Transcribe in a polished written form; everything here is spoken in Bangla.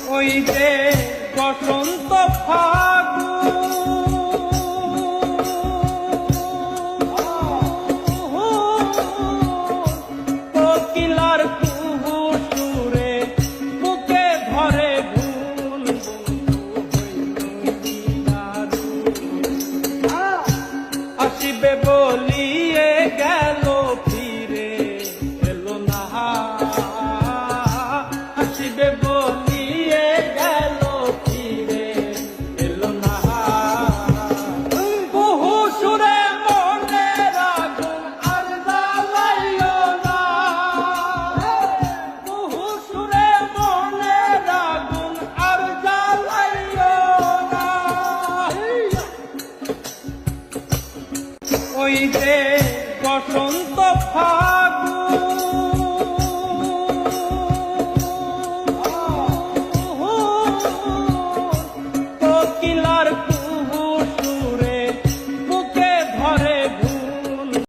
ওই যে বসন্ত ফাগুন কোকিলার কুহু সুরে বুকে ধরে ভুল আসিবে বলিয়ে গেল ফিরে এলো না আসিবে বলিয়ে গেল ফিরে এলো না বহু সুরে মনে রাগুন আর জ্বালাইও না বহু সুরে মনে রাগুন আর জ্বালাইও না ওই যে বসন্ত